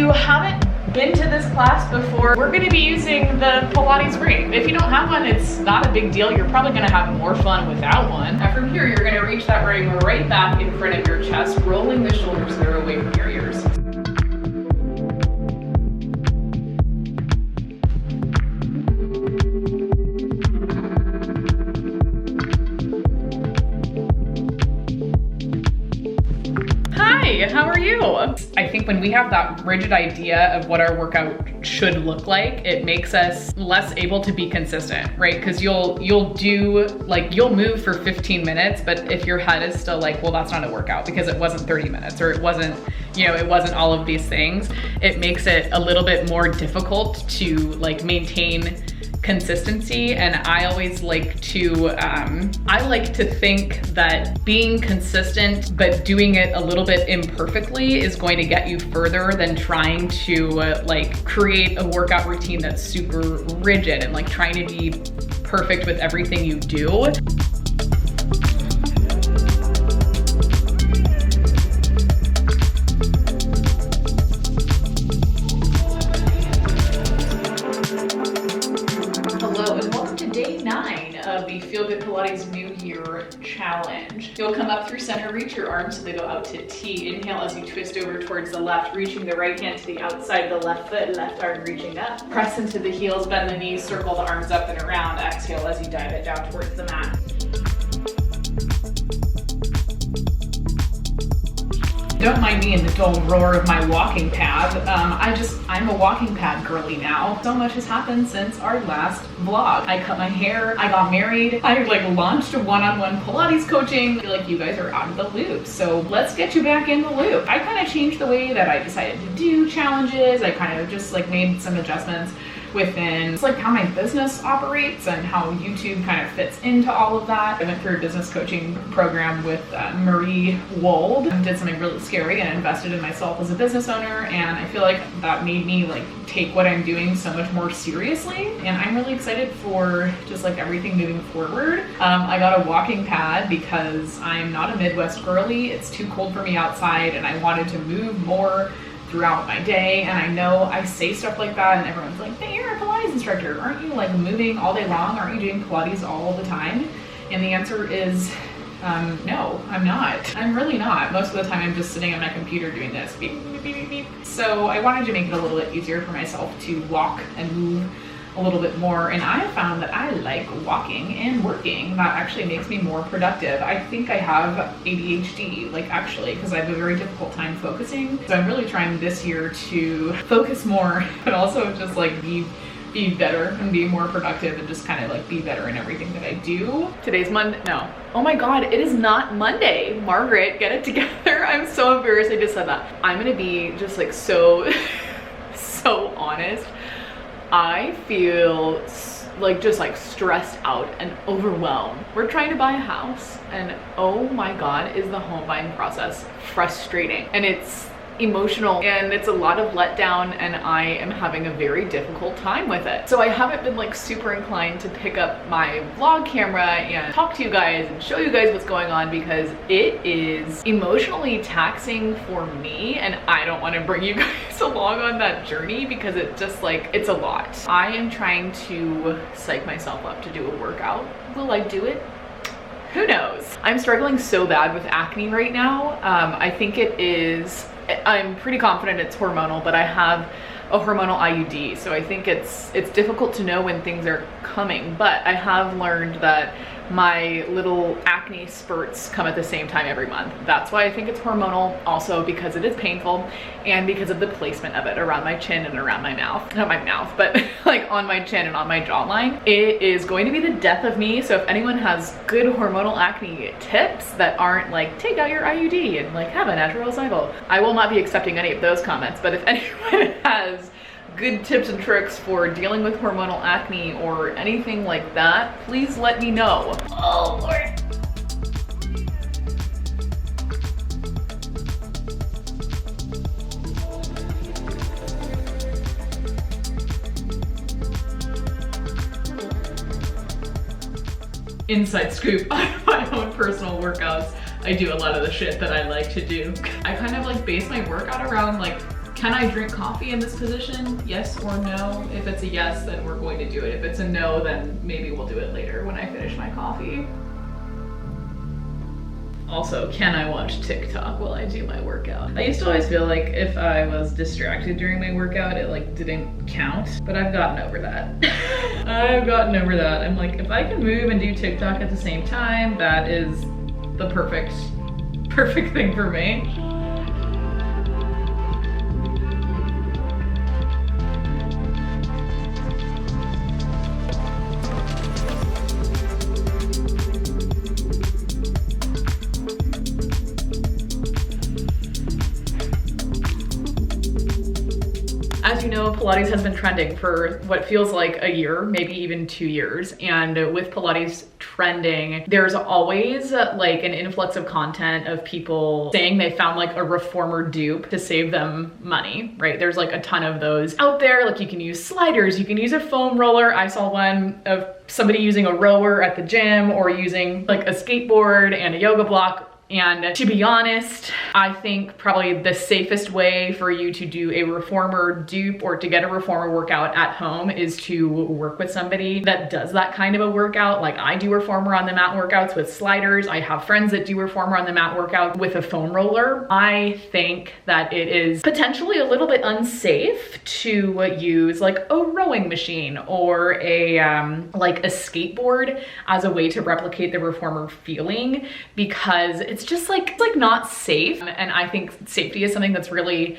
you haven't been to this class before, we're going to be using the Pilates ring. If you don't have one, it's not a big deal. You're probably going to have more fun without one. And from here, you're going to reach that ring right back in front of your chest, rolling the shoulders that are away from your ears. How are you? I think when we have that rigid idea of what our workout should look like, it makes us less able to be consistent, right? Because you'll move for 15 minutes, but if your head is still like, well, that's not a workout because it wasn't 30 minutes or it wasn't all of these things, it makes it a little bit more difficult to like maintain consistency. And I always like to think that being consistent but doing it a little bit imperfectly is going to get you further than trying to like create a workout routine that's super rigid and like trying to be perfect with everything you do. Of the Feel Good Pilates New Year Challenge. You'll come up through center, reach your arms so they go out to T. Inhale as you twist over towards the left, reaching the right hand to the outside of the left foot, left arm reaching up. Press into the heels, bend the knees, circle the arms up and around. Exhale as you dive it down towards the mat. Don't mind me in the dull roar of my walking pad. I'm a walking pad girly now. So much has happened since our last vlog. I cut my hair, I got married, I launched a one-on-one Pilates coaching. I feel like you guys are out of the loop. So let's get you back in the loop. I kind of changed the way that I decided to do challenges. I kind of just made some adjustments within how my business operates and how YouTube kind of fits into all of that. I went through a business coaching program with Marie Wold and did something really scary and invested in myself as a business owner, and I feel like that made me take what I'm doing so much more seriously, and I'm really excited for just everything moving forward. I got a walking pad because I'm not a Midwest girly. It's too cold for me outside and I wanted to move more throughout my day, and I know I say stuff like that and everyone's like, hey, you're a Pilates instructor, aren't you moving all day long? Aren't you doing Pilates all the time? And the answer is no, I'm not. I'm really not. Most of the time I'm just sitting on my computer doing this, beep, beep, beep, beep, beep. So I wanted to make it a little bit easier for myself to walk and move a little bit more, and I found that I like walking and working. That actually makes me more productive. I think I have ADHD, actually, because I have a very difficult time focusing. So I'm really trying this year to focus more, but also just be better and be more productive and just kind of be better in everything that I do. Today's Monday. No. Oh my God, it is not Monday. Margaret, get it together. I'm so embarrassed I just said that. I'm gonna be just so honest. I feel just stressed out and overwhelmed. We're trying to buy a house, and oh my God, is the home buying process frustrating. And it's emotional and it's a lot of letdown, and I am having a very difficult time with it. So I haven't been super inclined to pick up my vlog camera and talk to you guys and show you guys what's going on, because it is emotionally taxing for me and I don't want to bring you guys along on that journey because it just it's a lot. I am trying to psych myself up to do a workout. Will I do it? Who knows? I'm struggling so bad with acne right now. I think I'm pretty confident it's hormonal, but I have a hormonal IUD, so I think it's difficult to know when things are coming, but I have learned that my little acne spurts come at the same time every month. That's why I think it's hormonal, also because it is painful and because of the placement of it around my chin and around my mouth. Not my mouth, but on my chin and on my jawline. It is going to be the death of me. So if anyone has good hormonal acne tips that aren't take out your IUD and have a natural cycle, I will not be accepting any of those comments. But if anyone has good tips and tricks for dealing with hormonal acne or anything like that, please let me know. Oh Lord. Inside scoop on my own personal workouts. I do a lot of the shit that I like to do. I kind of base my workout around Can I drink coffee in this position? Yes or no? If it's a yes, then we're going to do it. If it's a no, then maybe we'll do it later when I finish my coffee. Also, can I watch TikTok while I do my workout? I used to always feel like if I was distracted during my workout, it like didn't count, but I've gotten over that. I've gotten over that. I'm like, if I can move and do TikTok at the same time, that is the perfect thing for me. As you know, Pilates has been trending for what feels like a year, maybe even 2 years. And with Pilates trending, there's always like an influx of content of people saying they found like a reformer dupe to save them money, right? There's like a ton of those out there. Like you can use sliders, you can use a foam roller. I saw one of somebody using a rower at the gym or using like a skateboard and a yoga block. And to be honest, I think probably the safest way for you to do a reformer dupe or to get a reformer workout at home is to work with somebody that does that kind of a workout. Like I do reformer on the mat workouts with sliders. I have friends that do reformer on the mat workout with a foam roller. I think that it is potentially a little bit unsafe to use like a rowing machine or a like a skateboard as a way to replicate the reformer feeling, because it's just like not safe. And I think safety is something that's really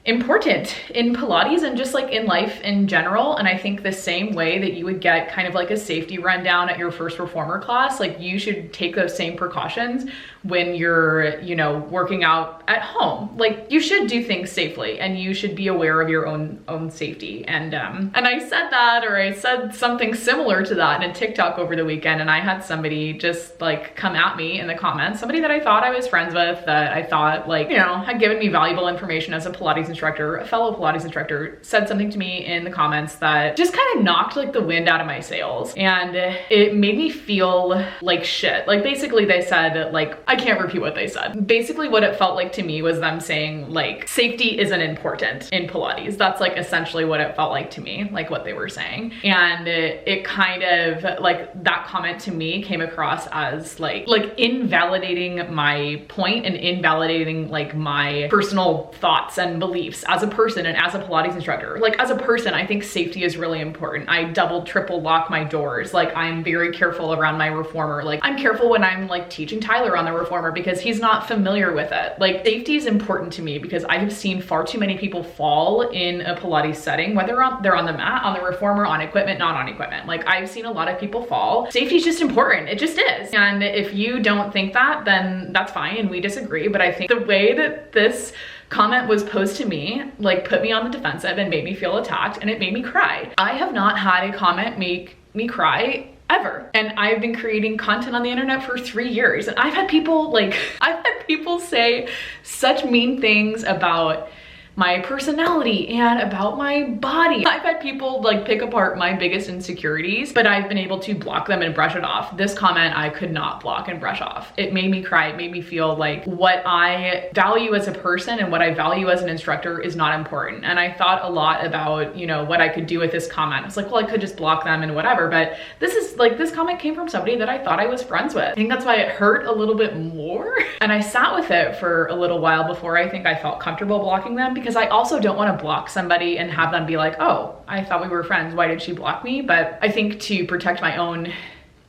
important in Pilates and just like in life in general. And I think the same way that you would get kind of like a safety rundown at your first reformer class, like you should take those same precautions when you're, you know, working out at home. Like you should do things safely and you should be aware of your own safety. And I said that, or I said something similar to that in a TikTok over the weekend, and I had somebody just like come at me in the comments, somebody that I thought I was friends with, that I thought like, you know, had given me valuable information as a Pilates instructor, a fellow Pilates instructor, said something to me in the comments that just kind of knocked like the wind out of my sails. And it made me feel like shit. Like basically they said, like, I can't repeat what they said. Basically what it felt like to me was them saying like, safety isn't important in Pilates. That's like essentially what it felt like to me, like what they were saying. And it kind of like that comment to me came across as like invalidating my point and invalidating like my personal thoughts and beliefs as a person and as a Pilates instructor. Like as a person, I think safety is really important. I double, triple lock my doors. Like I'm very careful around my reformer. Like I'm careful when I'm like teaching Tyler on the reformer because he's not familiar with it. Like safety is important to me because I have seen far too many people fall in a Pilates setting, whether they're on the mat, on the reformer, on equipment, not on equipment. Like I've seen a lot of people fall. Safety is just important. It just is. And if you don't think that, then that's fine and we disagree. But I think the way that this comment was posed to me, like put me on the defensive and made me feel attacked, and it made me cry. I have not had a comment make me cry ever. And I've been creating content on the internet for 3 years. And I've had people say such mean things about my personality and about my body. I've had people like pick apart my biggest insecurities, but I've been able to block them and brush it off. This comment I could not block and brush off. It made me cry. It made me feel like what I value as a person and what I value as an instructor is not important. And I thought a lot about, you know, what I could do with this comment. I was like, well, I could just block them and whatever, but this comment came from somebody that I thought I was friends with. I think that's why it hurt a little bit more. And I sat with it for a little while before I think I felt comfortable blocking them, because I also don't want to block somebody and have them be like, oh, I thought we were friends. Why did she block me? But I think to protect my own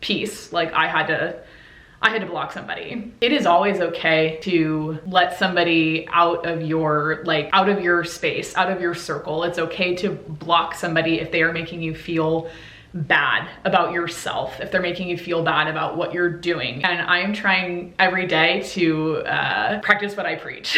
peace, like I had to block somebody. It is always okay to let somebody out of your space, out of your circle. It's okay to block somebody if they are making you feel bad about yourself, if they're making you feel bad about what you're doing. And I am trying every day to practice what I preach.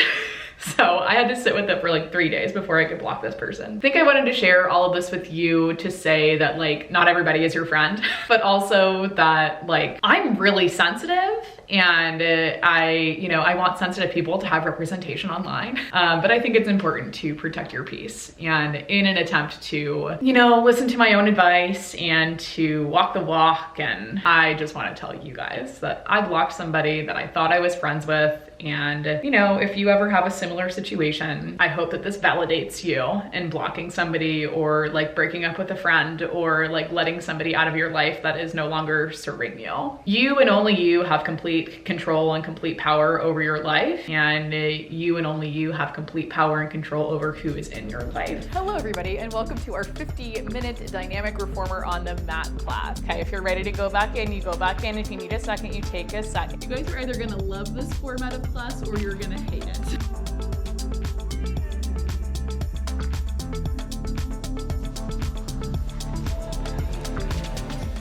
So I had to sit with it for like 3 days before I could block this person. I think I wanted to share all of this with you to say that like not everybody is your friend, but also that like I'm really sensitive and I want sensitive people to have representation online. But I think it's important to protect your peace, and in an attempt to, you know, listen to my own advice and to walk the walk. And I just want to tell you guys that I blocked somebody that I thought I was friends with. And, you know, if you ever have a similar similar situation. I hope that this validates you in blocking somebody or like breaking up with a friend or like letting somebody out of your life that is no longer serving you. You and only you have complete control and complete power over your life, and you and only you have complete power and control over who is in your life. Hello everybody, and welcome to our 50-minute dynamic reformer on the mat class. Okay, if you're ready to go back in, you go back in. If you need a second, you take a second. You guys are either gonna love this format of class or you're gonna hate it.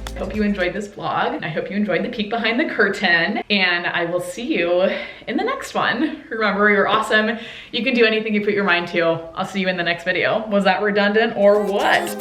I hope you enjoyed this vlog. I hope you enjoyed the peek behind the curtain, and I will see you in the next one. Remember, you're awesome. You can do anything you put your mind to. I'll see you in the next video. Was that redundant or what?